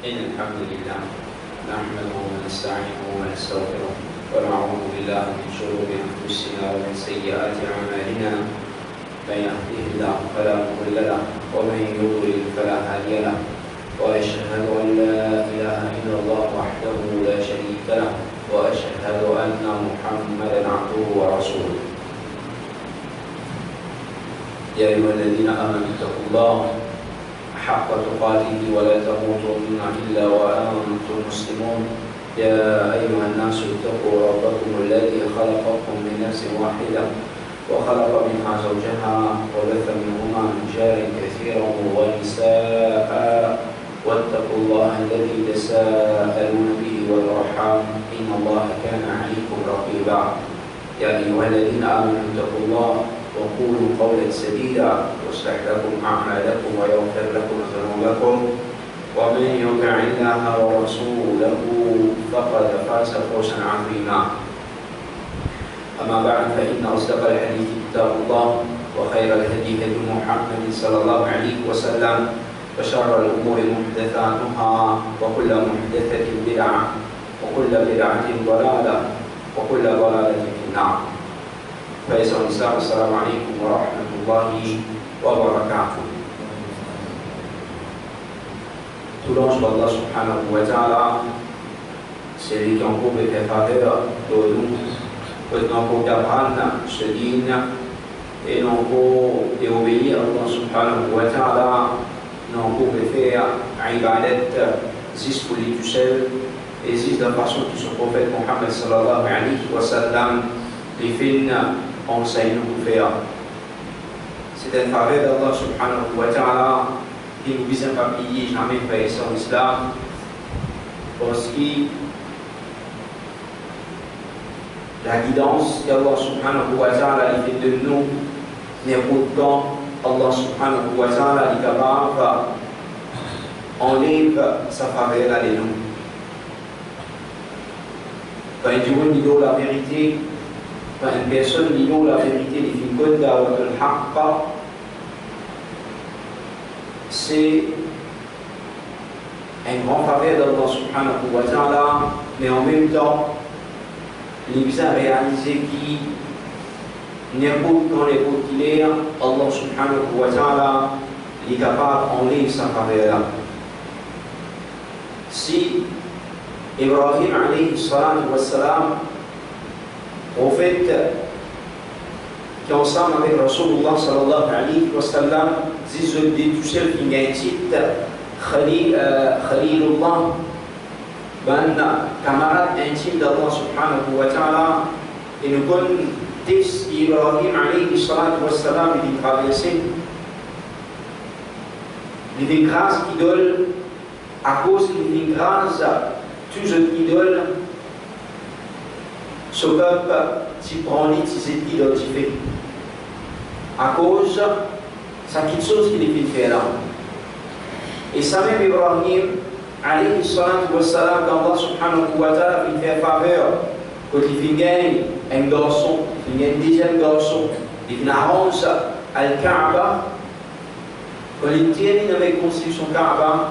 إن الحمد لله نحمده ونستعينه ونستغفره ونعوذ بالله من شرور أنفسنا ومن سيئات أعمالنا من يهده الله فلا مضل له ومن يضلل فلا هادي له وأشهد أن لا إله إلا الله وحده لا شريك له وأشهد أن محمدا عبده ورسوله يا أيها الذين آمنوا اتقوا الله حق تقاته ولا تموتن إلا وأنتم مسلمون يا أيها الناس اتقوا ربكم الذي خلقكم من نفس واحدة وخلق منها زوجها وبث منهما رجالا كثيرا ونساء واتقوا الله الذي تساءلون به والأرحام إن الله كان عليكم رقيبا يا أيها الذين آمنوا اتقوا الله وقولوا قولا سديدا يصلح لكم أعمالكم ويغفر لكم ذنوبكم ومن يطع الله ورسوله فقد فاز فوزا عظيما أما بعد فإن أصدق الحديث كتاب الله وخير الهدي هدي محمد صلى الله عليه وسلم وشر الأمور محدثاتها وكل محدثة بدعة وكل بدعة ضلالة وكل ضلالة في النار. السلام عليكم ورحمة الله وبركاته. Tout l'ange d'Allah subhanahu wa ta'ala, c'est lui qui en couvre les faveurs de nous, que nous pouvons apprendre ce digne et nous pouvons obéir à Allah subhanahu wa ta'ala, nous pouvons faire ibadat, zis pour lui tout seul, et zis de la façon que son prophète Muhammad sallallahu alayhi wa sallam les filles enseigne nous faire. C'est une faveur d'Allah subhanahu wa ta'ala qui nous vise à payer jamais faire son islam parce que la guidance d'Allah subhanahu wa ta'ala fait de nous n'est pourtant Allah subhanahu wa ta'ala est capable enlève sa faveur à nous. Quand il dit la vérité, quand une personne dit la vérité, les films d'Awad al-Haqqa, c'est un grand faveur d'Allah subhanahu wa ta'ala, mais en même temps, il nous a réalisé qu'il n'importe quand n'importe qu'il est, Allah subhanahu wa ta'ala est capable d'enlever sa faveur. Si Ibrahim alayhi salatu wa salam, prophète qui ensemble avec Rasulullah sallallahu alayhi wa sallam, dit tout seul qui a un titre Khalilullah, ben camarade intime d'Allah subhanahu wa ta'ala, et nous connaissons Ibrahim alayhi salatu wa salam, il a traversé les grâces idoles à cause des grâces tous les idoles. Ce peuple, s'il prend les idoles, il fait. À cause, c'est quelque chose qu'il fait faire là. Et ça même Ibrahim, alayhi salatu wa salam, d'Allah subhanahu wa ta'ala, il fait faveur. Quand il gagne un garçon, il gagne un deuxième garçon, il avance al-Kaaba. Quand il termine avec la construction Kaaba,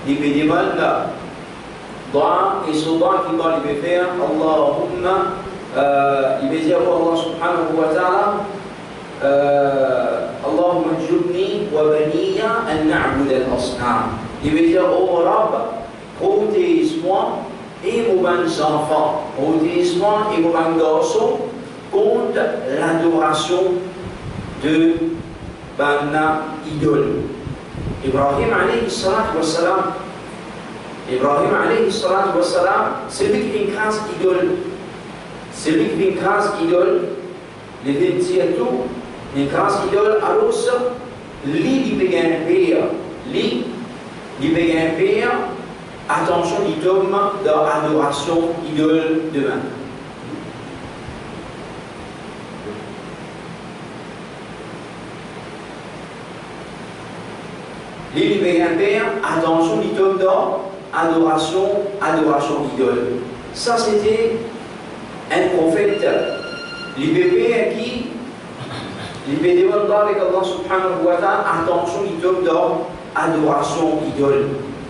il fait des demandes. Et ce doigt qu'il va lui faire, Allahumma, il va dire Allah subhanahu wa ta'ala, Allahumma jubni wa baniya an na'bud al-asnam. Il va dire, oh Rabb, protège-moi et mes enfants, protège-moi et mes garçons contre l'adoration de Banna idole. Ibrahim alayhi salatu wa salam, Ibrahim alayhi salatu wa salam, c'est lui qui fait une grâce idole. C'est lui qui fait une grâce idole. Les vêtements tout, une grâce idole, alors lui, il peut gagner un père. Lui, il peut gagner un père. Attention, il tombe dans l'adoration idole demain. Lui, il peut gagner un père. Attention, il tombe dans adoration idole. Ça, c'était un prophète. Les bébés qui, les bébés avec Allah subhanahu wa ta'ala, attention, ils tombent dans adoration idole.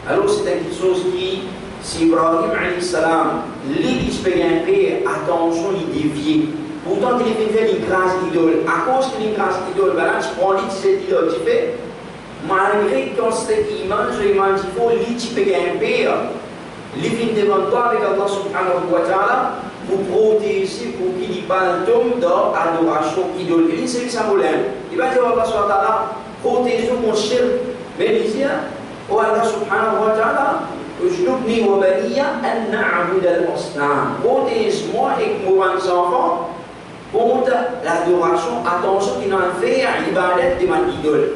Alors c'est quelque chose qui, si Ibrahim alayhi salam, lui il peut gagner, attention, il dévie. Pourtant, il fait une grâce idole. À cause de une grâce idole, ben tu prends cette idole, tu fais, malgré que c'est immense, il faut tu peux gagner. Il vient devant toi avec Allah subhanahu wa ta'ala pour protéger, pour qu'il n'y ait pas un tombe dans l'adoration idole. Et c'est ça le problème. Il va dire Allah subhanahu wa ta'ala, protège mon shirk. Mais il dit, oh Allah subhanahu wa ta'ala, ujnubni wa baniya an na'bud al-asnam. Protège-moi et mes enfants contre l'adoration. Attention, qu'il en fait à l'ibadat de ma idole.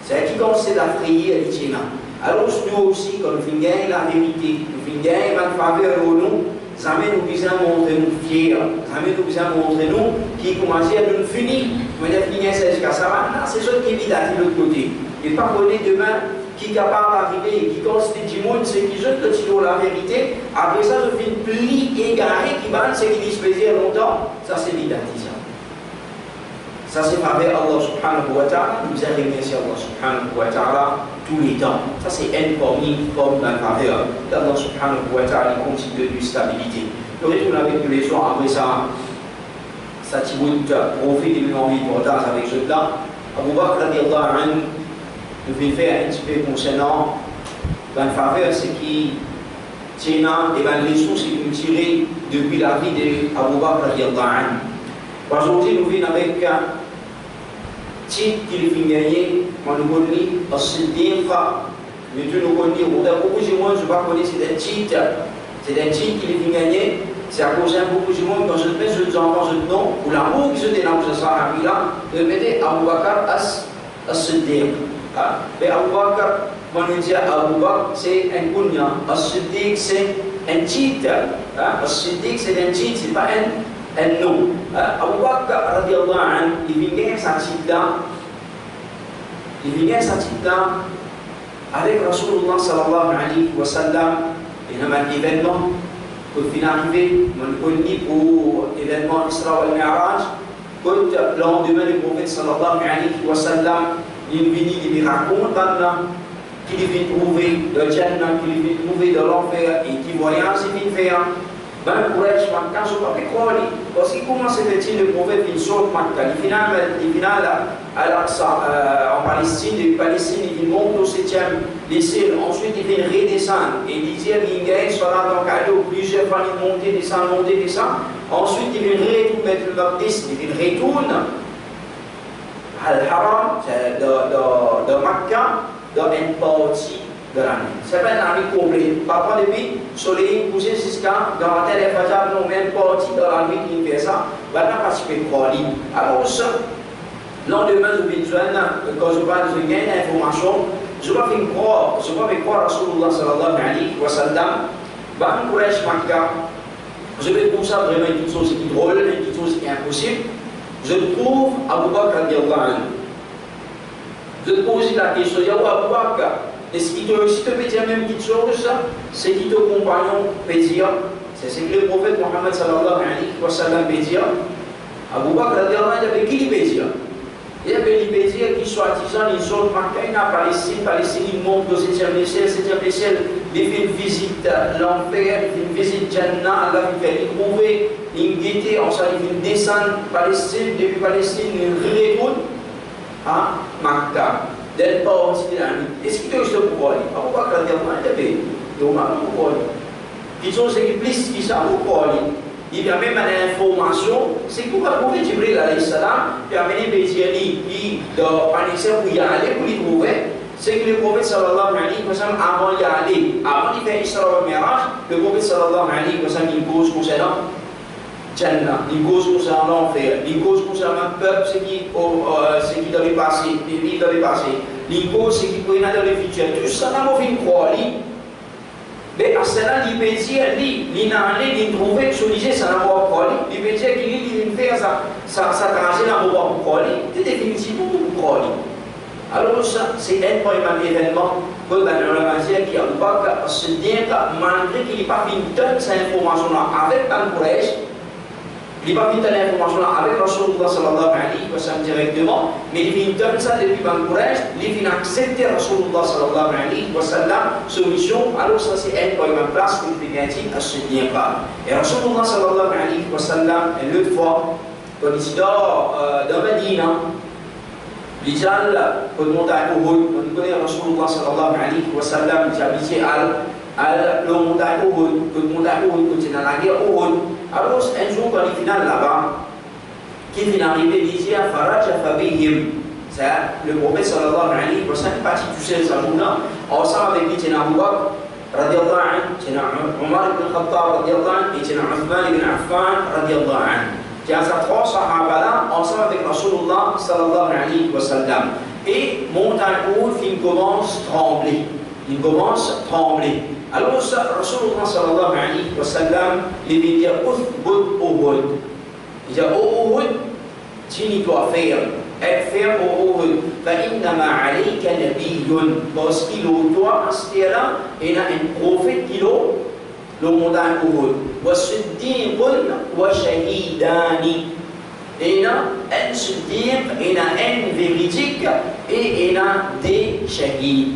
C'est qui commence à prier à l'Itina. Alors nous aussi, quand nous gagnons la vérité, nous gagnons la faveur au nous, jamais nous besoin montrer nous fiers, jamais nous besoin montrer nous qui commence à nous finir. Nous devons finir jusqu'à ça. C'est ce qui est évident de l'autre côté. Et pas connaître demain qui est capable d'arriver, qui constitue du monde, c'est qui jeune que la vérité. Après ça, je fais une pli égaré qui va, c'est qui disent longtemps. Ça, c'est évident. Ça, c'est par Allah subhanahu wa ta'ala. Nous avons remercié Allah subhanahu wa ta'ala tous les temps. Ça, c'est un comme la faveur d'Allah subhanahu wa ta'ala qui constitue de stabilité. Nous retournons avec nous les soirs après ça. Ça, tu profite de l'envie de partage avec ce là. Abu Bakr radiallahu anhu nous fait faire un petit peu concernant la faveur, c'est qui tient et la leçon, c'est que nous tirons depuis la vie d'Abu Bakr radiallahu anhu. Aujourd'hui, nous venons avec titre qu'il fait gagner, on nous connaît, As-Siddiq, mais tu nous connais, on a beaucoup de monde, je ne sais pas connaître, c'est un titre qu'il fait gagner, c'est à cause d'un beaucoup de monde, quand je te mets sur les enfants, je te nom, ou l'amour qui se dénonce de ça, de mettre Abu Bakr As-Siddiq. Mais Abu Bakr, quand on dit Abu Bakr, c'est un kunya, As-Siddiq, c'est un titre, As-Siddiq, c'est un titre, c'est pas un nom. Abu Bakr radiallahu anhu, il vient sa titre-là, avec Rasulullah sallallahu alayhi wa sallam, il y a un événement, pour finir arrivé, on connaît pour l'événement Isra wal Mi'raj, quand le lendemain du prophète sallallahu alayhi wa sallam, il vient, il raconte qu'il vient trouver le Jannah, qu'il vient trouver de l'enfer et qu'il voyage, il vient faire. Ben, pour être Makkah, je ne peux pas croire. Parce que comment se fait-il le prophète il sort de Makkah, il finit à l'Aqsa, en Palestine, de Palestine, il monte au 7e décile, ensuite il vient redescendre, et il dit qu'il gagne, soit là dans le cadeau, plusieurs fois il monte, descend, ensuite il vient retourner le baptiste, il retourne à Al-Haram, de Makkah, dans une partie de l'année. C'est pas une année complète. Parfois, depuis le soleil poussé jusqu'à dans la terre, nous même partie de la nuit qui fait ça, maintenant participer à l'île. Alors, ça, lendemain, je vais quand je parle de gain d'informations, je vais faire croire à Rasulullah sallallahu alayhi wa sallam, Ban Quraysh Makkah, je vais pour ça vraiment une chose qui est drôle, une chose qui est impossible. Je trouve Abu Bakr radiallahu anhu. Je te pose la question, Abu Bakr, est-ce qu'il te peut dire même quelque chose, c'est qui te compagnon peut dire, c'est ce que le prophète Mohammed sallallahu alayhi wa sallam peut dire. Abu Bakr radiallahu anhu, avec qui il peut dire? Il y avait des dire qui soi-disant ils sont Makkah, Palestine, ils montent au 7e décile, ils font une visite l'enfer, ils font une visite Jannah, Allah il fait trouver, ils guettent, ensuite ils font descendre Palestine, depuis Palestine, ils retournent à Makkah. Del parti de la nuit. Est-ce qu'il te reste pour aller? Abu Bakr radiallahu anhu, donc pour aller. Ils sont ceux qui plus qui savent pour aller. Il y a même une information, c'est pour le prophète Jibril alayhi salam, qui a amené Béziani, qui doit paniquer pour y aller, pour y trouver. C'est que le prophète sallallahu alayhi wa sallam, avant d'y aller, avant de faire Isra wal Mi'raj, le prophète sallallahu alayhi wa sallam, il pose concernant Jannah, il cause concernant l'enfer, il cause concernant le peuple, ce qui doit les passer, les livres doivent les passer, il cause ce qui peut y aller dans le futur. Tout ça, on a fait une croix. Mais à cela, il peut dire, il n'a rien de trouver, que je disais, ça n'a pas croix. Il peut dire qu'il veut faire sa trajet dans le croix. C'est définitivement pour croix. Alors, ça, c'est un premier événement que dans le matière qui a pas se dire, malgré qu'il n'ait pas fait une tonne d'informations avec un Quraysh. Il va vite l'information avec Rasulullah sallallahu alayhi wa sallam directement, mais il donne ça depuis ban Quraysh, il vient accepter Rasulullah sallallahu alayhi wa sallam solution, alors ça c'est elle qui a place pour le négatif à ce lien-là. Et Rasulullah sallallahu alayhi wa sallam, l'autre fois, quand il est dans Medina, les gens, quand on monte à Uhud, on connaît Rasulullah sallallahu alayhi wa sallam, qui habitait le montagne Uhud, quand on monte à Uhud, quand il est dans la guerre Uhud. Alors, un jour, quand il finit là-bas, qui est arrivé, il disait Faraja Fabihim. Le prophète sallallahu alayhi wa sallam, parti tout seul sa journée, ensemble avec lui, il y a Abu Bakr, radiallahu anhu, il y a Omar ibn Khattab, radiallahu anhu, et il y a Uthman ibn Affan, radiallahu anhu. Il y a ces trois sahaba-là, ensemble avec Rasulullah sallallahu alayhi wa sallam. Et montagne Uhud, il commence à trembler. Il commence à trembler. Alors, Rasulullah sallallahu alayhi wa sallam, il dit Uthbut Uhud. Il dit Uhud, tu dois faire. Faire Uhud. فإنما عليك نبي. Parce qu'il doit rester là, il y a un prophète qui le montagne Uhud. وصديق وشهيدان. Il y a un siddiq, il y a un véridique et il y a des shahids.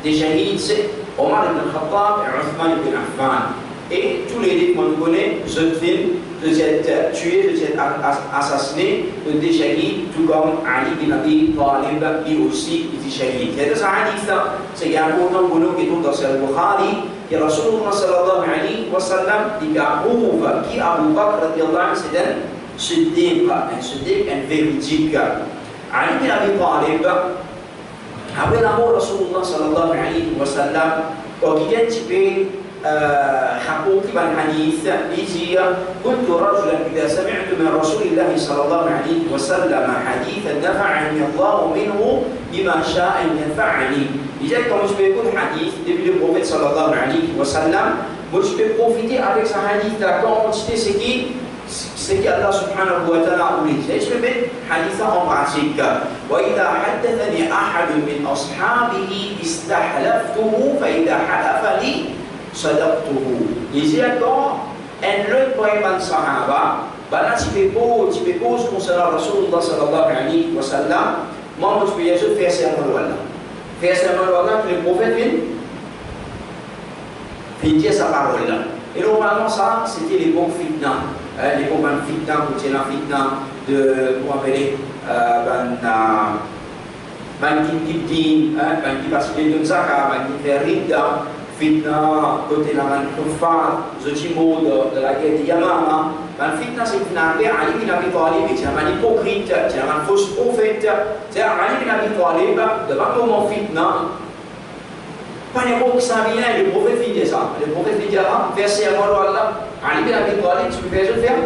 Des shahids, c'est Omar ibn Khattab et Uthman ibn Affan. Et tous les deux qu'on connaît, de s'être tués, de s'être assassinés, des shahids, tout comme Ali bin Abi Talib, lui aussi était shahid. Il y a deux hadiths, c'est qu'il y a un autre boulot qui est dans le Bukhari, que Rasulullah sallallahu alayhi wa sallam dit qu'Abu Bakr radiallahu anhu, c'est un siddiq, un véridique. Ali bin Abi Talib, après l'amour de Rasulullah sallallahu alayhi wa sallam, quand il est un petit peu حقوقي بالحديث يجي كنت رجلا إذا سمعت من رسول الله صلى الله عليه وسلم حديثا نفعني الله منه بما شاء أن ينفعني. إذا quand je peux écouter hadith depuis le prophète صلى الله عليه وسلم, moi je peux profiter avec ce hadith là quand on sait ce qui Allah subhanahu wa ta'ala voulait. Je peux mettre hadith en pratique. وإذا حدثني أحد من أصحابه استحلفته فإذا حلف لي صدقته. Ici encore, un autre poème de Sahaba, là tu peux poser concernant Rasulullah sallallahu alayhi wa sallam, moi je peux juste faire serment Allah. Faire serment Allah que le prophète vient dire sa parole là. Et normalement ça, c'était l'époque fitna. L'époque de fitna, où c'est la fitna de, comment appeler, qui dit, qui passe les deux zakah, qui fait rida, fitna côté la manufacture, Zotimo de la guerre de Yamama. La fitna c'est une affaire, Ali bin Abi Talib est un hypocrite, c'est un faux prophète. C'est Ali bin Abi Talib, devant le moment fitna, pas n'importe qui s'en vient, le prophète dit ça. Le prophète dit faire serment à Allah. Ali bin Abi Talib, tu peux faire, je fais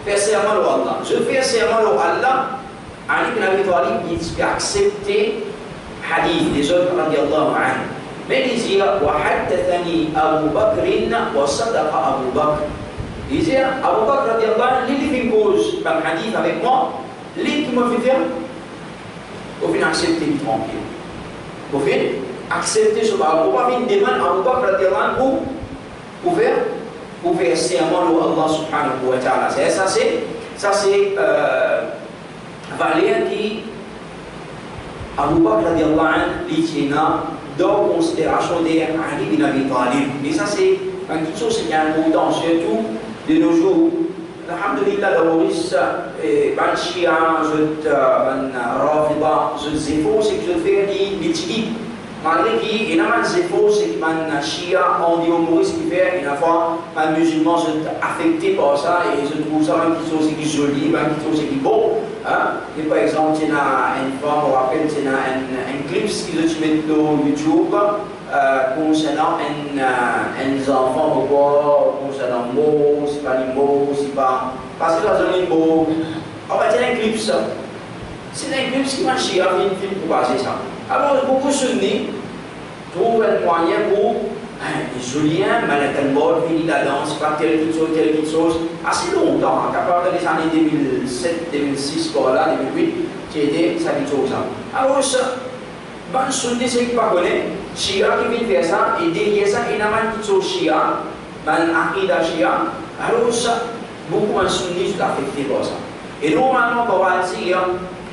faire serment à Allah. Je fais serment à Allah. Ali bin Abi Talib, il peut accepter hadith des autres, radiallahu anhu. Mais il dit وحدثني أبو بكر وصدق أبو بكر. Il dit Abu Bakr radiallahu anhu, il fait une cause par hadith avec moi, lui qui m'a fait faire, au final accepter tranquille. Au final accepter ce pas. Au final il demande Abu Bakr radiallahu anhu pour faire serment à Allah subhanahu wa ta'ala. Ça c'est valeur qui Abu Bakr radiallahu anhu il dans considération des Ali bin Abi Talib. Mais ça c'est quelque chose qui est important, surtout de nos jours. Alhamdulillah, la Maurice, ban Shia, ban Rafida, Zefo, c'est que je fais des métiers. Malgré qu'il y a un Zefo, c'est que ban Shia, on dit au Maurice qui fait, une fois, ban musulman, sont affectés par ça et je trouve ça quelque chose qui est joli, quelque chose qui est beau. Et par exemple, il y a une fois, on rappelle, il y a un clip qui se met sur YouTube concernant un enfant, concernant mots, c'est pas les mots, c'est pas. Parce que dans un mot, on va dire un clip ça. C'est un clip qui marche, il y a un film pour passer ça. Alors, beaucoup de sunnis trouvent un moyen pour. Julien, Malakanbol, fini la danse, pas telle chose, assez longtemps, à part des années 2007, 2006, là, 2008, qui était ça quelque chose. Alors, ban sunni c'est pas connu, Shia qui vient faire ça, et derrière ça, il y a une chose Shia, ban Akida Shia, alors ça, beaucoup de sunnistes affectés par ça. Et normalement, on va dire,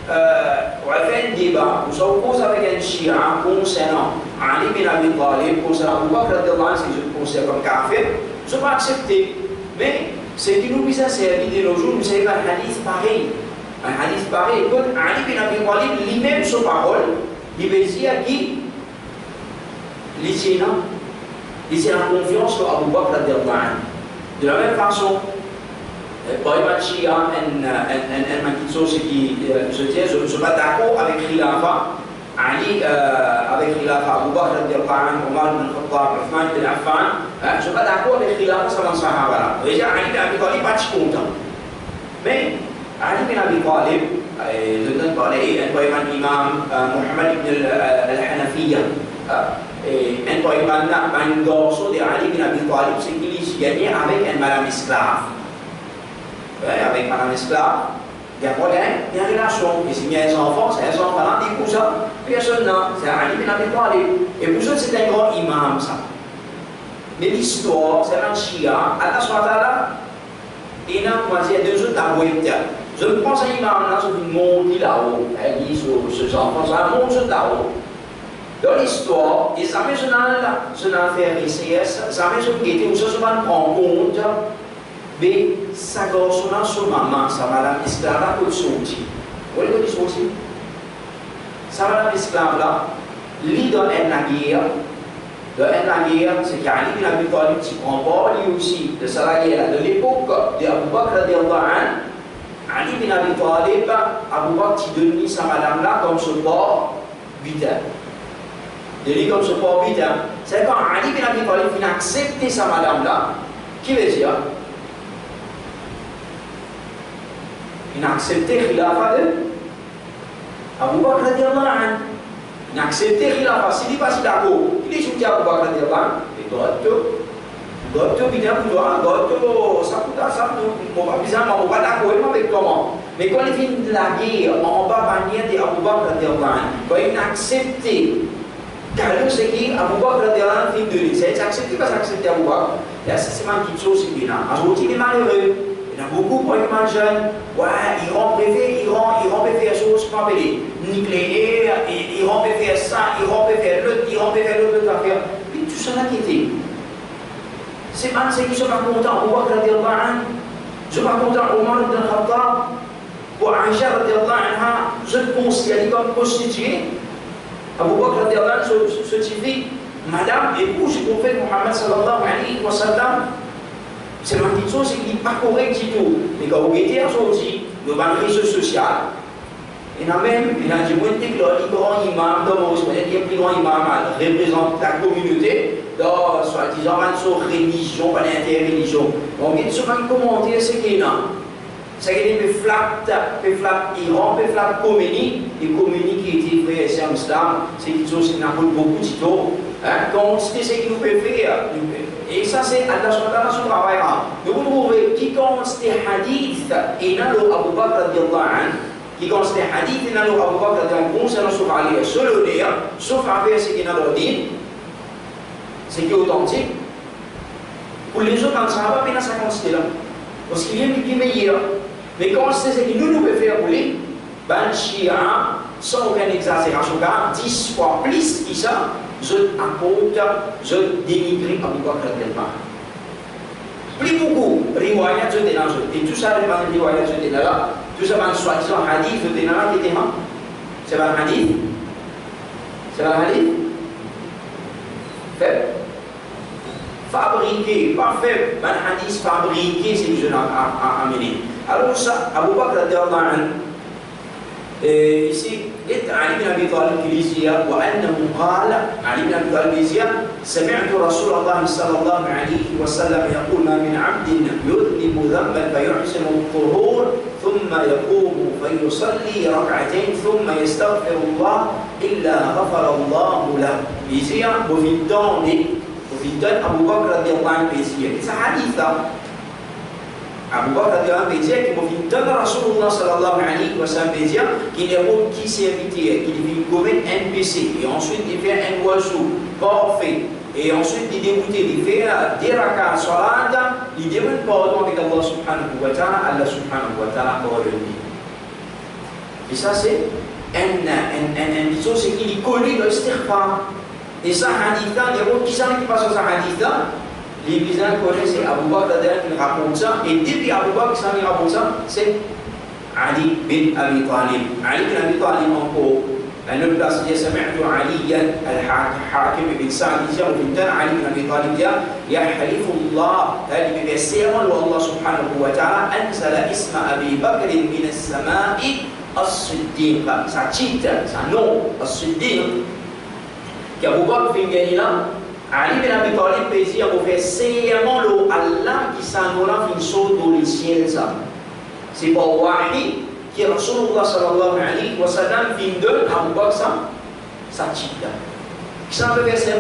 on va faire un débat, on s'oppose avec un chia concernant Ali bin Abi Talib, concernant Abu Bakr radiallahu anhu, ce que je considère comme kafir, je ne vais pas accepter. Mais ce qui nous vise à servir de nos jours, nous savons un hadith pareil. Un hadith pareil, quand Ali bin Abi Talib lui-même sa parole, il veut dire qu'il il a confiance sur Abu Bakr radiallahu anhu. De la même façon, Baïman Shia, quelque chose qui se dit, je ne suis pas d'accord avec Khilafa, Ali, avec Khilafa, Abu Bakr radiallahu anhu, Omar ibn Khattab, Uthman ibn Affan, je ne suis pas d'accord avec Khilafa, ça va Sahaba. Déjà, Ali bin Abi Talib pas content. Mais Ali bin Abi Talib, je donne parler, un imam Muhammad ibn al-Hanafiya, un garçon de Ali bin Abi Talib, c'est qu'il s'est gagné avec un madame esclave. Avec madame esclave, il y a problème, il y a une relation. Et s'il y a des enfants, c'est un enfant, des cousins, personne n'a, c'est Ali bin Abi Talib. Et pour ça, c'est un grand imam, ça. Mais l'histoire, c'est un chia, Allah SWT, il y a deux autres d'Abouïta. Je pense à l'imam, là, c'est une monte là-haut. Elle dit sur ce enfant, c'est un monte là-haut. Dans l'histoire, et ça met son affaire ICS, ça met son guetté, où ça se prend en compte. Mais ça garçon sur maman, ça madame esclave là pour sortir. Vous voyez ce que sortir? Ça madame esclave là, lui dans la guerre, c'est qu'Ali bin Abi Talib qui prend part lui aussi de sa guerre de l'époque d'Abu Bakr radiallahu anhu. Ali bin Abi Talib, Abu Bakr qui donne sa madame là comme support vital. De lui comme support vital. C'est quand Ali bin Abi Talib vient accepter sa madame là, qui veut dire? Il a accepté Khilafa de Abu Bakr radiallahu anhu. Il a accepté Khilafa. S'il n'est pas si d'accord, il est soutenu Abu Bakr radiallahu anhu. Et d'autres, bien pour toi, d'autres, ça coûte ça, on va bizarrement, on va d'accord avec comment. Mais quand il vient de la guerre, on va bannir de Abu Bakr radiallahu anhu. Quand il a accepté, car c'est qui Abu Bakr radiallahu anhu de lui. C'est accepté, pas accepté Abu Bakr. Là, c'est une petite chose qui est là. Aujourd'hui, il est malheureux. Il y en a beaucoup pour les jeunes. Ouais, Iran peut faire choses qu'on appelle nucléaire, Iran peut faire ça, Iran peut faire l'autre affaire. Puis tout ça là qui était. C'est pas ceux qui ne sont pas contents. Abu Bakr radiallahu anhu, je ne suis pas content. Omar ibn Khattab, pour Aïcha radiallahu anha, je le considère comme prostituée. Abu Bakr radiallahu anhu se dit, madame, épouse du prophète Muhammad sallallahu alayhi wa sallam. C'est la petite chose, c'est qu'il n'est pas correct du tout. Mais quand vous êtes aujourd'hui, dans le réseau social, il y a même, il y a dit, moi, que le grand imam, dans mon esprit, il y a un plus grand imam, représente la communauté, dans, soi-disant, une religion, pas l'interreligion. On dit souvent commenter ce qu'il y a. C'est qu'il y a des flaps Iran, des flaps Khomeini, et Khomeini qui était frère et islam, c'est quelque chose qui n'a pas beaucoup de temps. Quand c'est ce qu'il nous peut faire. Et ça, c'est Allah son travail. Mais vous trouvez qui constate hadith et n'a le Abu Bakr radiallahu anhu, qui constate hadith et n'a le Abu Bakr radiallahu anhu, concernant sauf Ali, seul dire, sauf avec ce qui n'a le dit, ce qui est authentique. Pour les autres, quand ça va, ça constate là. Parce qu'il y a une qui meilleure. Mais quand c'est ce que nous pouvons faire pour lui, ben, Shia, sans aucune exagération, 10 fois plus que ça, je apporte, je dénigre Abu Bakr radiallahu anhu. Plus beaucoup, riwayat je dénage. Et tout ça, les riwayat je dénage là, tout ça, ben, soi-disant hadith, je dénage là, qui était là. C'est pas un hadith? C'est pas un hadith? Fait. Fabriqué, pas fait, ben, hadith fabriqué, c'est que je l'ai amené. Alors ça, Abu Bakr radiallahu anhu, ici, علي بن ابي طالب كليزيا وانه قال علي بن ابي طالب كليزيا سمعت رسول الله صلى الله عليه وسلم يقول ما من عبد يذنب ذنبا فيحسن الطهور ثم يقوم فيصلي ركعتين ثم يستغفر الله الا غفر الله له. كليزيا بوفيدون ابو بكر رضي الله عنه كليزيا. C'est hadith Abu Bakr radiallahu anhu dit qu'il m'a donné Rasulullah sallallahu alayhi wa sallam dit qu'il est bon qui serviteur, qu'il vient commettre un péché et ensuite il fait un oiseau parfait et ensuite il débutait, il fait des rakats salat, il demande pardon avec Allah subhanahu wa ta'ala, Allah subhanahu wa ta'ala pardonne. Et ça c'est une chose qui est connue dans l'istighfar. Et ça hadith-là, les autres qui savent qui passent à ce hadith-là, les visins connaissent, c'est Abu Bakr qui raconte ça, et depuis Abu Bakr qui raconte ça, c'est Ali bin Abi Talib. Ali bin Abi Talib encore. لأنه الناس سمعت عليا الحاكم بن سعد وفي علي بن أبي طالب يحلف الله هذه بسيما والله سبحانه وتعالى أنزل اسم أبي بكر من السماء الصديق سعيد سنو الصديق كأبو بكر في الجنة علي بن أبي طالب بيزي أبو فسيما لو الله كسانولا في صوت السيل c'est pas wahi qui Rasulullah sallallahu alayhi wa sallam vient de Abu Bakr sa chita. Qui s'en veut verser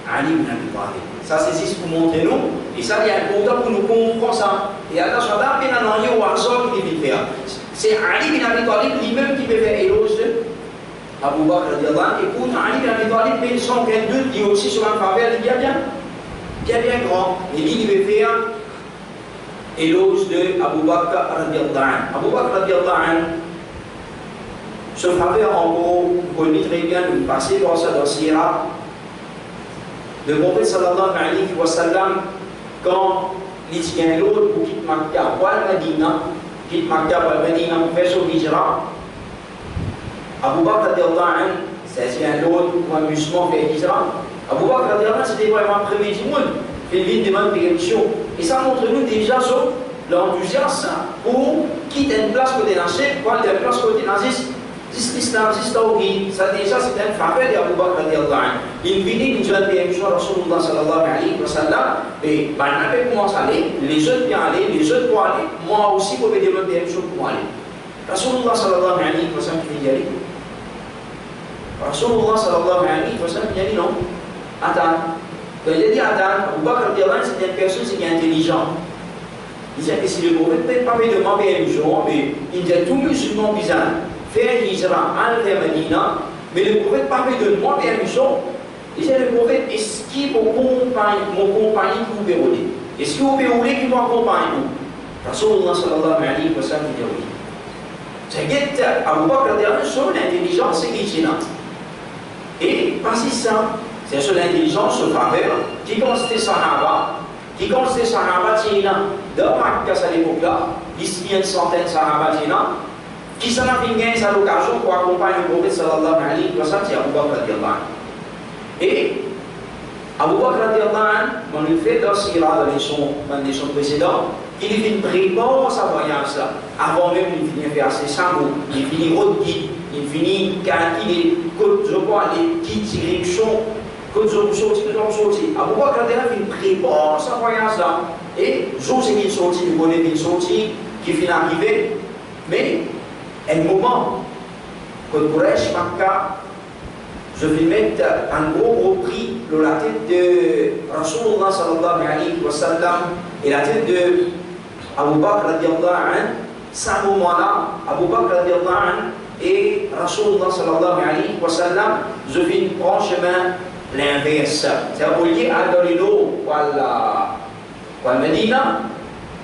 Ali ibn Abi Talib. Ça c'est juste pour montrer nous, et ça il y a important pour nous comprendre ça. Et Allah subhanahu wa ta'ala n'a pas qui peut faire. C'est Ali ibn Abi Talib lui-même qui peut faire éloge de Abu Bakr radiallahu anhu. Et pour Ali ibn Abi Talib, mais son qu'un d'eux dit aussi sur un faveur, il est bien grand. Et lui il veut faire éloge de Abu Bakr radiallahu anhu. Abu Bakr radiallahu anhu, ce faveur en gros, vous connaissez très bien, vous passez dans ça dans Sira. Le prophète sallallahu alayhi wa sallam, quand il tient l'autre pour quitter Makkah ou Al-Madina, quitte Makkah ou Al-Madina pour faire son hijra, Abu Bakr radiallahu anhu, c'est l'autre pour un musulman faire hijra. Abu Bakr radiallahu anhu, c'était vraiment le premier du monde. Il vient de même péremption. Et ça montre nous déjà sur l'enthousiasme pour quitter une place côté naziste, quoi, une place côté naziste, l'islam, ça déjà c'est un faveur d'Abu Bakr radiallahu anhu. Il vient d'une jeune péremption à Rasulullah sallallahu alayhi wa sallam, et ben on avait commencé à aller, les autres bien aller, les autres pour aller, moi aussi pour me demander péremption pour aller. Rasulullah sallallahu alayhi wa sallam qui dit aller. Rasulullah sallallahu alayhi wa sallam qui dit non, attends. Quand il a dit Adam, Abu Bakr c'est une personne qui est intelligente. Il dit que si le prophète ne peut pas me demander un jour, mais il dit tout musulman bizarre, faire hijra al Medina, mais le prophète ne peut pas me demander un jour. Il dit le prophète, est-ce qu'il mon compagnie qui vous déroule? Est-ce que vous déroulez qui m'accompagne? Rasulullah sallallahu alayhi wa sallam dit oui. C'est Abu Bakr son intelligence est qui et pas si simple. C'est sur l'intelligence, sur le faveur, qui consiste Sahaba, Tchina, de Makkah à l'époque-là, ici il y a une centaine de Sahaba Tchina, qui s'en a fait gagner à l'occasion pour accompagner le prophète sallallahu alayhi wa sallam, c'est Abu Bakr radiallahu anhu. Et Abu Bakr radiallahu anhu, on le fait dans Sira, dans les leçons précédentes, il finit préparer sa voyage là, avant même il finit faire ses sangles, il finit route guide, il finit calculer, je crois, les petites directions. Quand ils ont sorti, Abu Bakr il prépare sa voyage là. Et jour c'est qu'il sortit, il connaît qu'il sortit, qui finit arrivé. Mais, à un moment, quand Quraysh Makkah, je vais mettre un gros prix dans la tête de Rasulullah sallallahu alayhi wa sallam et la tête de Abu Bakr radiallahu anhu. C'est à ce moment-là, Abu Bakr radiallahu anhu et Rasulullah sallallahu alayhi wa sallam, je vais prendre chemin l'inverse. C'est-à-dire au lieu dans le nord, voilà, Medina,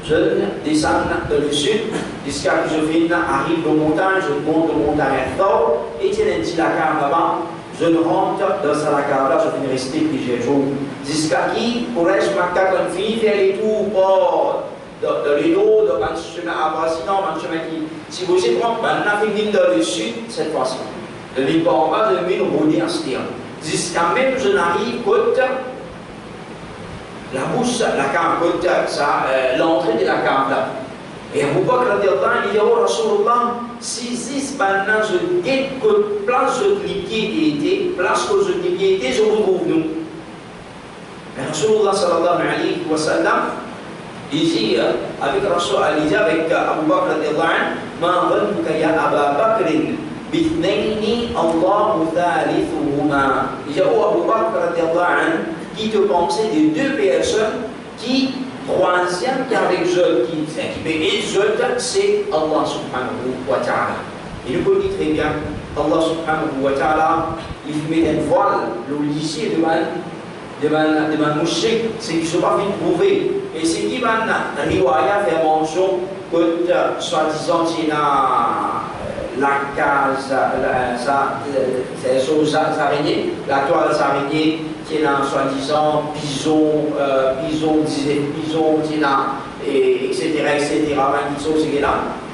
je descends dans le sud, jusqu'à que je vienne, arrive aux montagnes, je monte aux montagnes fort, et tiens un petit lacar là-bas, je rentre dans ce lacar-là, je viens rester plusieurs jours. Jusqu'à qui, pour être Makkah, quand on finit faire les tours, dans le nord, dans un chemin abrasinant, un chemin qui, si vous êtes prendre, on a fini dans le sud, cette fois-ci. De l'île en bas, de l'île Rodi en Stir. Jusqu'à même je n'arrive côté la bouche, la cave, côté l'entrée de la cave là. Et Abu Bakr radiallahu anhu, il dit oh Rasulullah, si maintenant je guette que place de liquidité, place que je liquidité, je vous trouve nous. Mais Rasulullah sallallahu alayhi wa sallam, il dit avec Rasul, il dit avec Abu Bakr radiallahu anhu, ma dhannuka ya Aba Bakr بِاثْنَيْنِ اللَّهُ ثَالِثُهُمَا. Il dit oh Abu Bakr radiallahu anhu, qui te pensait des deux personnes qui, troisième qu'avec je, qui fait je, c'est Allah subhanahu wa ta'ala. Et nous connaissons très bien Allah subhanahu wa ta'ala, il met un voile, le lycée devant mouchik, c'est qu'ils ne sont pas fait prouver. Et c'est qui va riwaya faire mention que soi-disant il y a la case, c'est chose araignée, la toile araignée, qui a soi-disant bison, etc.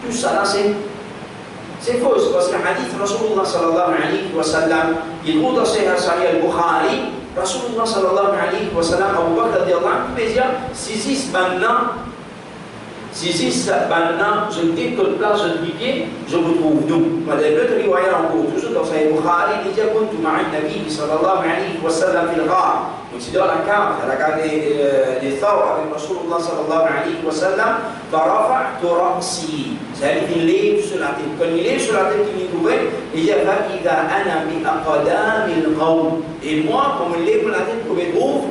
Tout ça là c'est faux, parce que le hadith Rasulullah sallallahu alayhi wa sallam, il trouve dans Sahih al-Bukhari, Rasulullah sallallahu alayhi wa sallam, Abu Bakr radiallahu anhu, il dit, si maintenant, je dis que place de pied, je vous trouve nous. Mais l'autre riwaya encore, toujours dans Sahih Bukhari, il dit, كنت مع النبي صلى الله عليه وسلم في الغار. Donc c'est dans la cave des thawr avec Rasulullah sallallahu alayhi wa sallam, فرفعت رأسي. C'est-à-dire qu'il lève sur la tête. Quand il lève sur la tête, il me trouvait, il dit, فإذا أنا بأقدام القوم. Et moi, comme il lève la tête, je me trouve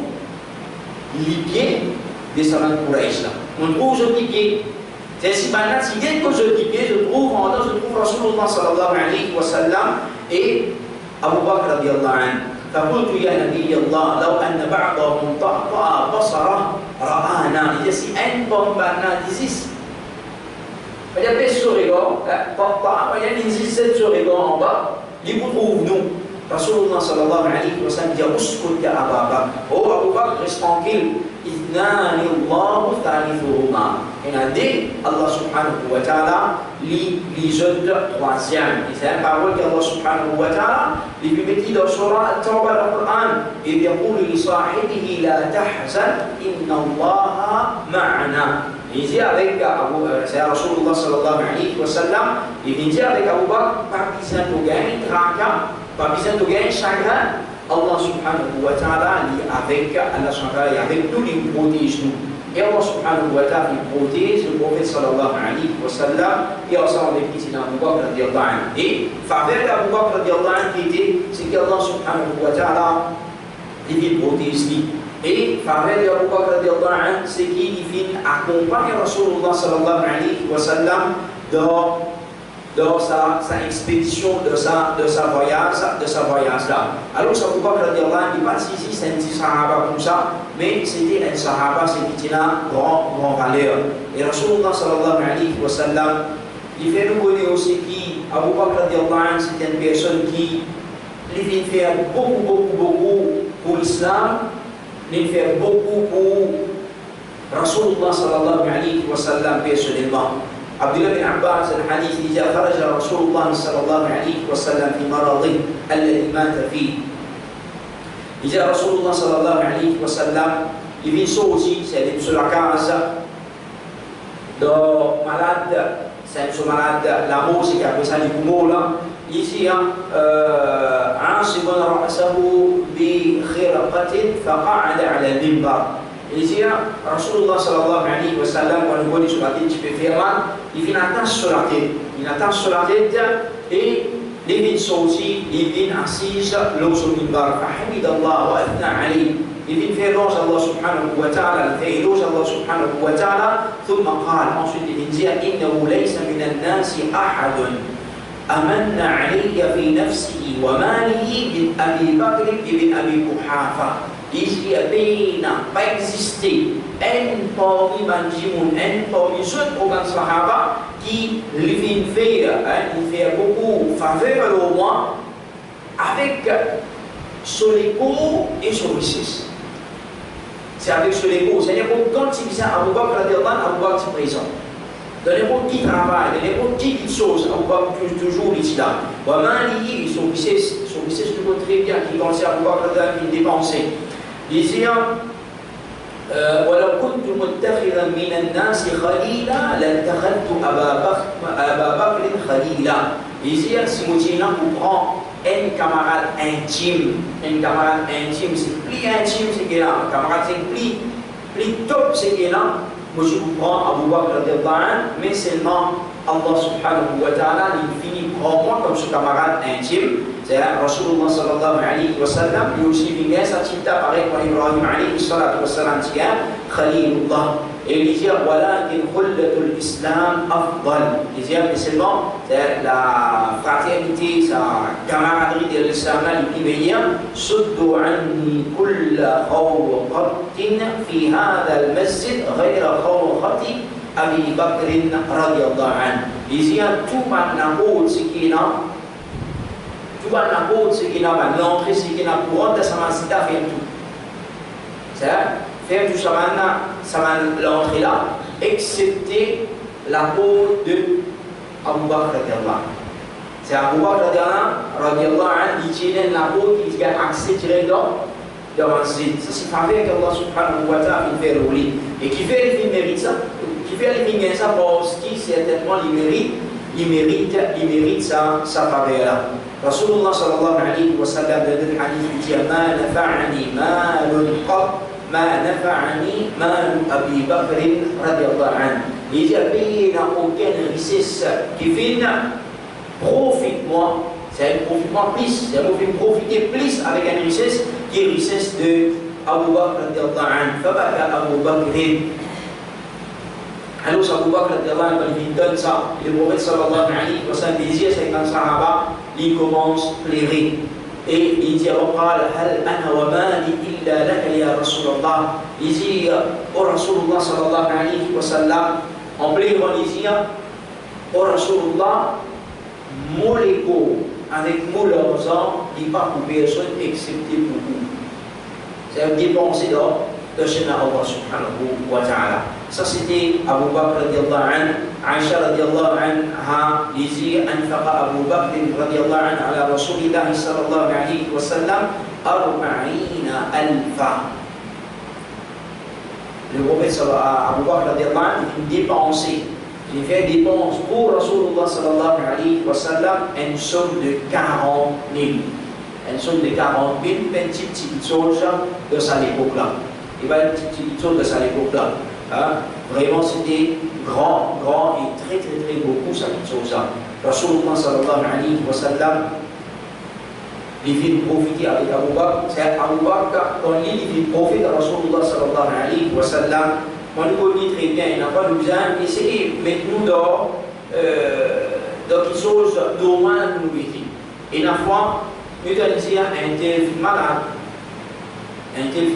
les pieds des salons Quraysh là. On trouve ce pied. C'est si maintenant, si dès que je dis pied, je trouve Rasulullah sallallahu alayhi wa sallam et Abu Bakr radiallahu anhu. فقلت يا نبي الله لو أن بعضهم طأطأ بصره رآنا. Il dit si un bon maintenant disait, il y a des sourires, il y a des sourires en bas, ils vous trouvent nous. Rasulullah sallallahu alayhi wa sallam dit uskut ya Abu Bakr. Oh Abu Bakr, reste tranquille. Ithnani Allahu thalithuhuma. Il a dit Allah subhanahu wa ta'ala les autres troisième. Et c'est une parole qu'Allah subhanahu wa ta'ala lui met dans Surah At-Tawbah al-Qur'an. Il dit li sahibihi la tahzan inna Allaha ma'ana. Il dit avec c'est Rasulullah sallallahu alayhi wa sallam, il dit avec Abu Bakr, pas besoin de gagner tracas, pas besoin de gagner chagrin. Allah subhanahu wa ta'ala est avec Allah subhanahu wa ta'ala, avec nous, il protège nous. Et Allah subhanahu wa ta'ala il protège le prophète sallallahu alayhi wa sallam et ensemble avec lui, Abu Bakr radiallahu anhu. Et faveur d'Abu Bakr radiallahu anhu qui était, c'est qu'Allah subhanahu wa ta'ala il protège lui. Et faveur d'Abu Bakr radiallahu anhu, c'est qu'il vient accompagner Rasulullah sallallahu alayhi wa sallam dans sa expédition, de sa voyage là. Alors Abu Bakr radiallahu anhu, il n'est pas ici, c'est un petit sahaba comme ça, mais c'était un sahaba, c'était un grand valeur. Et Rasulullah sallallahu alayhi wa sallam, il fait nous connaître aussi qui, Abu Bakr radiallahu anhu, c'est une personne qui vient faire beaucoup pour l'islam, il fait beaucoup pour Rasulullah sallallahu alayhi wa sallam personnellement. Abdullah bin Abbas al-Hadith dit خرج رسول الله صلى الله عليه وسلم في مرضه الذي مات فيه. Il dit Rasulullah sallallahu alayhi wa sallam, il vient sortir, c'est sur la case de malade, c'est un malade, la mort c'est qu'après ça du poumon là. Il dit عاصب رأسه بخرقة فقعد على المنبر. Il dit Rasulullah sallallahu alayhi wa sallam, quand on voit sur la tête, tu peux faire mal, il vient attacher sur la tête. Il attache sur la tête et il vient sortir, il vient assis l'eau sur le minbar. فحمد الله وأثنى عليه. Il vient faire l'ange Allah subhanahu wa ta'ala, il fait l'ange Allah subhanahu wa ta'ala. ثم قال, ensuite il vient dire إنه ليس من الناس أحد أمن علي في نفسه وماله من أبي بكر بن أبي قحافة. Il n'y a pas existé un parmi les autres organes sahaba qui lui fait beaucoup faveur au moins avec son égo et son richesse. C'est avec son égo. C'est-à-dire que quand il dit à Abu Bakr radiallahu anhu, Abu Bakr est présent. Dans n'importe qui travaille, dans n'importe qui chose, Abu Bakr toujours ici là. Wamalihi, son richesse tout le monde très bien, qui pensait à Abu Bakr radiallahu anhu, qui dépensait. Il dit ولو كنت متخذا من الناس خليلا لاتخذت أبا بكر خليلا. Il dit si moi prend un camarade intime, c'est plus intime c'est qu'il a, un camarade c'est plus top c'est qu'il a. Moi je vous prends Abu Bakr radiallahu anhu, mais seulement Allah subhanahu wa ta'ala il finit prend moi comme ce camarade intime. Rasulullah sallallahu alaihi wasallam lui aussi vient sa cinta pareil pour Ibrahim alaihi salatu wassalam dia Khalilullah et il dit walakin khullatul islam afdal. Il dit mais seulement la fraternité, sa camaraderie de l'islam là est meilleure. Suddu anni kull khawqatin fi hadha al-masjid ghayra khawqati Abi Bakr radhiyallahu anhu. Il dit tout maintenant ce qui est là tout va n'importe ce qui n'a pas l'entrée, ce qui n'a pas de sa mancita faire tout. C'est faire tout ça l'entrée là, excepté la peau de Abu Bakr radhiyallahu anhu. C'est Abu Bakr radhiyallahu anhu, il tient la peau qui a accès direct dans le site. Ça c'est avec Allah subhanahu wa ta'ala qui fait rouler et qui fait les mérite ça, qui fait les ça parce qu'il certainement il mérite sa faveur là. Rasulullah sallallahu alaihi wasallam dans le hadith dit ma nafa'ani malun qat ma nafa'ani mal Abi Bakr radhiyallahu anhu. Il dit il n'a aucune richesse qui vient profite-moi, c'est un profitement plus, c'est un profiter plus avec une richesse qui est richesse de Abu Bakr radhiyallahu anhu. Fabaka Abu Bakr. Alors Abu Bakr radhiyallahu anhu il donne ça, le prophète sallallahu alayhi wa sallam dit c'est quand sahaba il commence à pleurer et il dit hal ana wa mali illa laka ya Rasulullah. Il dit au Rasulullah sallallahu alayhi wa sallam en pleurant il dit au Rasulullah mon égo avec mon argent il pas pour personne excepté pour vous. C'est un dépensé de chez Allah subhanahu wa ta'ala. Ça c'était Abu Bakr radhiyallahu anhu. Aisha radhiyallahu anha dit anfaqa Abu Bakr radhiyallahu anhu ala Rasulillah sallallahu alayhi wa sallam 40 alfa. Le prophète Abu Bakr radhiyallahu anhu il dépensait, il fait dépense pour Rasulullah sallallahu alayhi wa sallam une somme de 40 000. Une somme de 40 000, une petite chose de sa époque là. Il va une petite chose de sa époque là. Vraiment c'était grand et très beaucoup ça chose là. Rasulullah sallallahu alayhi wa sallam il fait profiter avec Abu Bakr. C'est Abu Bakr quand il fait profiter de Rasulullah sallallahu alayhi wa sallam. On le connaît très bien, il n'a pas besoin d'essayer de mettre nous dans quelque chose normal nous vivons. Et la fois nous allons dire un tel malade, un tel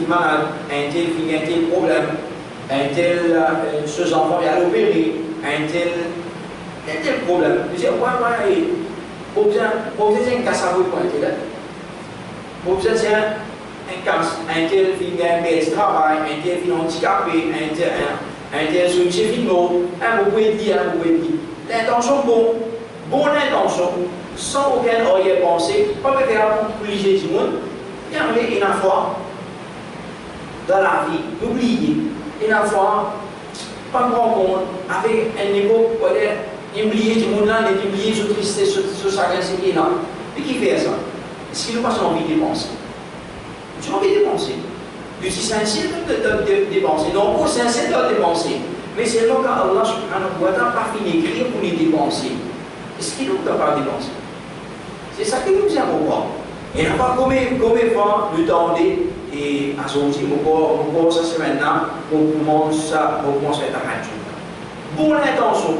problème, un tel ce enfant est à l'opérer, un tel problème. Je dis ouais, pour ça c'est un casse à vous pour un tel. Pour ça c'est un casse, un tel qui a un bel travail, un tel qui est handicapé, un tel sur une chefino, vous pouvez dire. L'intention bonne intention. Sans aucune arrière-pensée, pas faire obliger du monde, il y a une fois dans la vie, d'oublier, une fois, pas grand monde, avec un niveau, oublier du monde là, oublier sur tristesse, sur sa c'est qui là. Mais qui fait ça? Est-ce qu'il n'a pas envie de penser? Tu as envie de penser. Je suis sincère de dépenser. Donc, au sincère de dépenser. Mais c'est là qu'Allah subhanahu wa ta'ala pas fini d'écrire pour les dépenser. Est-ce qu'il n'a pas dépensé? C'est ça que nous avons comprendre. Et n'a pas combien de fois nous tendez et à son petit moment, ça c'est maintenant, pour commencer à faire bonne intention.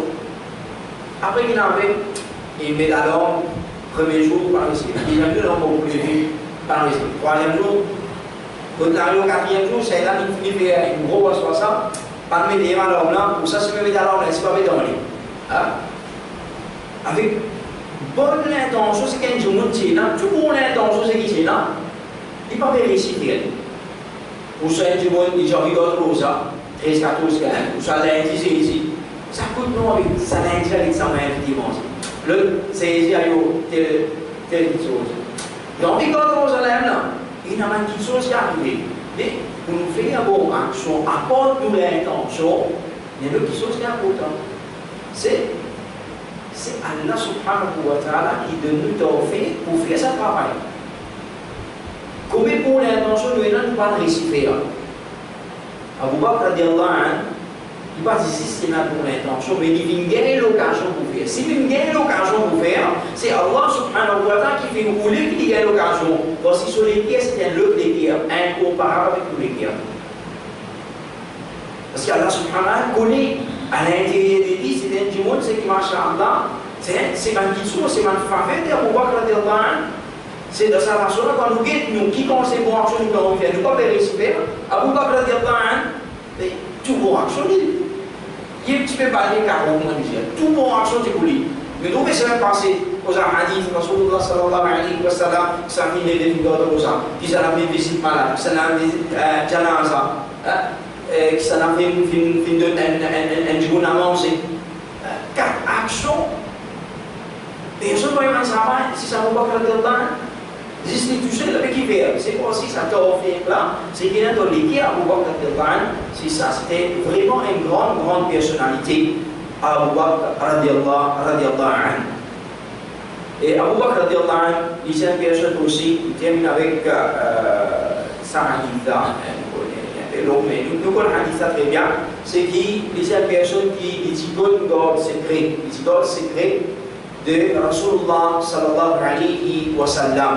Après qu'il avait, il met la langue, premier jour par ici. Il a plus la langue beaucoup plus vite par ici. Troisième jour, quand il arrive au quatrième jour, c'est là qu'il finit faire une grosse fois ça. Parmi les mains là, pour ça, c'est pas mettre la langue, c'est pas mettre dans le lit. Avec bonne intention, c'est qu'un jour, tout bonne intention, c'est qui c'est là. Il ne peut pas réciter. Ou ça, un jour, il rigole comme ça, 13, 14, 15, ou ça, lundi, c'est ici. Ça coûte non avec ça, lundi, avec ça, mais effectivement. C'est ici, telle chose. Donc, il rigole comme ça, là, il y a une petite chose qui arrive. Mais pour nous faire une bonne action, apporte toute l'intention, il y a une petite chose qui est importante. C'est Allah subhanahu wa ta'ala qui donne nous tawfiq pour faire ce travail. Comme pour l'intention, nous n'avons pas réussi à faire. Abu Bakr radhiyallahu anhu, Il pas dit systématique pour l'intention, mais il vient gagner l'occasion pour faire. Si il gagne l'occasion pour faire, c'est Allah subhanahu wa ta'ala qui fait rouler qu'il gagne l'occasion. Parce que sur les pierres, c'est un autre les pierres, incomparable avec tous les pierres. Parce qu'Allah subhanahu wa ta'ala connaît à l'intérieur de lui, c'est un monde, c'est qui marche là, c'est un guide, c'est un faveur de pouvoir le dire. C'est de sa façon, quand nous guidons, nous qui pensons bon action, nous pouvons faire, nous pas réussir, Abu Bakr le dire, tout bon action, il y a un petit peu parler car on dit tout bon action c'est coulé. Mais nous devons passer aux hadiths Rasulullah sallallahu alayhi wa sallam ça qui est des gars de ça qui ça n'a fait visite malade ça n'a fait janaza qui ça n'a fait fin de un jour à manger quatre actions personne ne va savoir si ça va pas faire de temps les institutions là qui fait c'est pas si ça t'a offert là c'est qu'il y a dans l'équipe à Abu Bakr c'est ça c'était vraiment une grande personnalité Abu Bakr radiyallahu anhu et Abu Bakr radiyallahu anhu il est une personne aussi il termine avec sa haditha mais nous connaissons haditha très bien c'est qu'il est une personne qui dit God secret de Rasulullah sallallahu alayhi wa sallam.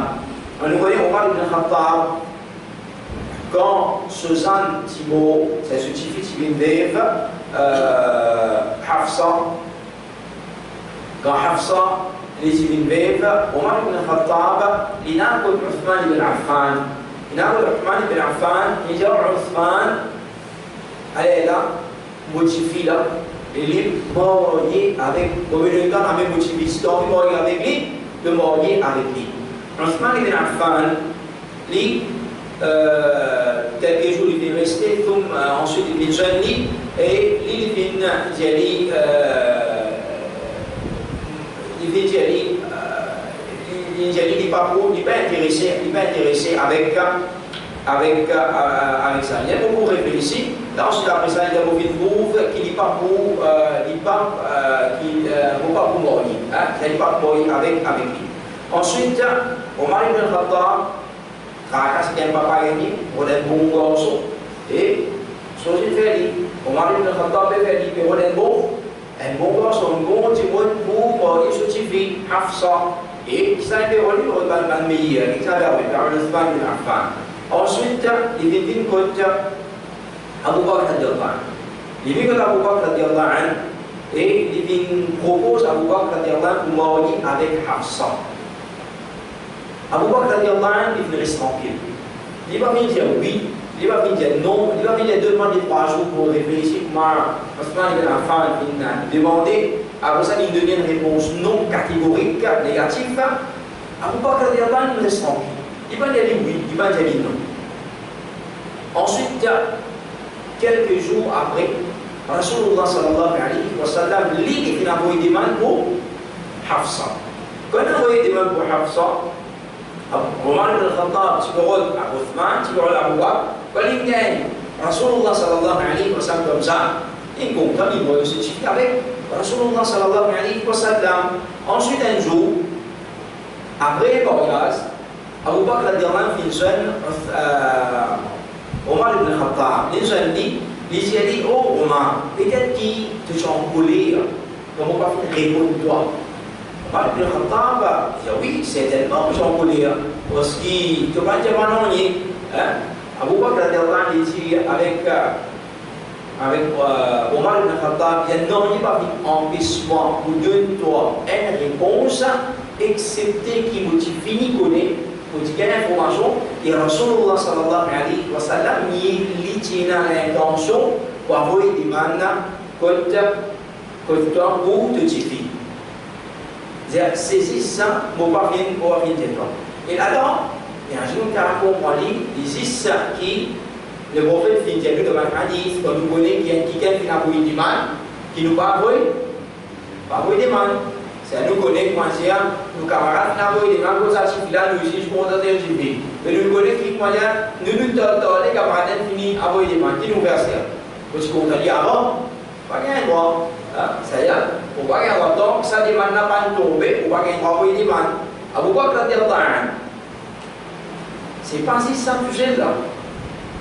On nous connaît Omar ibn Khattab quand Suzanne Thibault, c'est ce petit ibn Dev, Hafsa, quand Hafsa les ibn Dev, Omar ibn Khattab, il n'a que Uthman ibn Affan. Il n'a que Uthman ibn Affan, il dit Uthman, allez là, modifie là. Il est marié avec, comme le temps, la même motivation, il est marié avec lui, de marier avec lui. Uthman ibn Affan, lui, quelques jours il est resté, ensuite il est jeune, et il n'est pas intéressé avec ça. Il a beaucoup réfléchi. Ensuite, après ça, il a beaucoup trouvé qu'il n'est pas pour mourir. Il n'est pas pour mourir avec lui. Ensuite, Omar ibn Khattab, c'était un papa gagné, on a un bon garçon. Et, ce qu'il fait, Omar ibn Khattab fait lui, on a un bon garçon, un bon petit monde pour mourir sur TV, Hafsa. Et il s'est fait relire au Balban Meir, il s'est fait par le Span ibn Affan. Ensuite, il vient contre Abu Bakr radiyallahu anhu. Il vient contre Abu Bakr radiyallahu anhu et il propose à Abu Bakr radiyallahu anhu pour marier avec Hafsa. Abu Bakr radiyallahu anhu il reste tranquille. Il va venir dire oui, il va venir dire non, il va venir demander 3 jours pour réfléchir. Osman ibn Affan il a demandé, après ça il donne une réponse non catégorique, négative. Abu Bakr radiyallahu anhu il reste tranquille. Il va dire oui, il va dire non. Ensuite, quelques jours après, Rasulullah sallallahu alayhi wa sallam, il a envoyé des mains pour Hafsa. Quand il a envoyé des mains pour Hafsa, Omar ibn Khattab, tu peux rôle à Uthman, tu peux rôle à Abu Bakr, quand il gagne, Rasulullah sallallahu alayhi wa sallam comme ça, il compte, il va se chiffrer avec Rasulullah sallallahu alayhi wa sallam. Ensuite, un jour, après le voyage, Abu Bakr radiyallahu anhu fait jeune Omar ibn Khattab. Les jeunes disent, il dit, oh Omar, peut-être qu'il te chamboulé, comment pas répondre toi. Omar ibn Khattab dit, oui, certainement chamboulé, parce qu'il ne peut pas dire non, Abu Bakr radiyallahu anhu dit avec Omar ibn Khattab, il dit, non, il n'y a pas d'empêchement pour donner-toi une réponse, excepté qu'il vous finit connaître. Pour dire l'information, et Rasulullah sallallahu alayhi wa sallam, il a l'intention pour envoyer des mannes contre toi ou te tirer. C'est ça, mon parvient pour avoir une toi. Et là-dedans, il y a un jour qui a compris, il ça qui, le prophète finit de ma hadith, quand nous connaissons quelqu'un qui a envoyé des mannes, qui nous pas envoyé des mannes. C'est nous connaissons comment c'est, nos camarades qui ont envoyé des mains pour ça, là, nous ici, je peux entendre un GP. Mais nous connaissons qui, nous t'entendons, les camarades finissent à envoyer des mains, qui nous versent. Parce qu'on a dit avant, pas gagner droit. Ça y est, on va gagner droit. Donc, ça demande n'a pas tombé, on va gagner droit envoyer des mains. À vous voir que c'est pas si simple sujet là.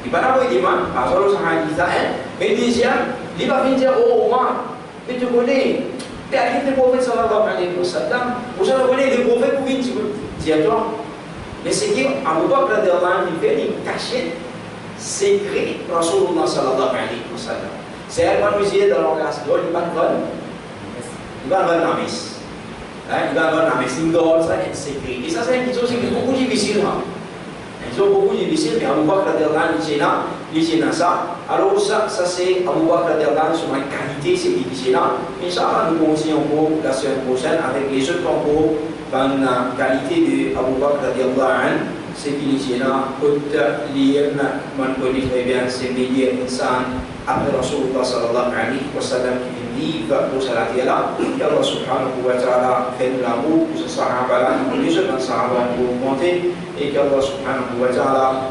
Il va envoyer des mains, par exemple, ça a dit ça, mais deuxième, Il va venir dire, oh Omar, mais tu connais, tu as dit le prophète sallallahu alayhi wa sallam, vous avez connais les prophètes pour venir dire toi. Mais c'est qu'Abu Bakr radiallahu anhu, il fait une cachette secret Rasulullah sallallahu alayhi wa sallam. C'est elle qui nous dit dans l'orgasme, il va voir la messe. Il va voir la messe, il dort, ça c'est secret. Et ça c'est quelque chose qui est beaucoup difficile. Ils ont beaucoup difficile, mais Abu Bakr radiallahu anhu, il dit ça. Alors ça c'est Abu Bakr radiallahu anhu sur ma qualité, c'est difficile. Inch'Allah, nous continuons pour la semaine prochaine avec les autres concours dans la qualité de Abu Bakr radiallahu anhu. C'est qu'il dit là, man connaît très bien, c'est meilleur insan après Rasulullah sallallahu alayhi wa sallam qui vit pour salat là. Et Allah subhanahu wa ta'ala fait de l'amour pour ce sahaba là, pour les autres sahaba pour monter, et qu'Allah subhanahu wa ta'ala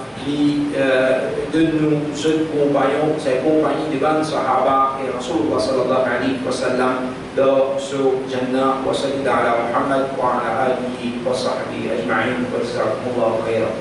donne nous ce compagnon, ces compagnies de ban sahaba et Rasulullah sallallahu alayhi wa sallam dans ce Jannah. Wa sallallahu ala Muhammad wa ala alihi wa sahbihi ajma'in wa jazakumullahu khairan.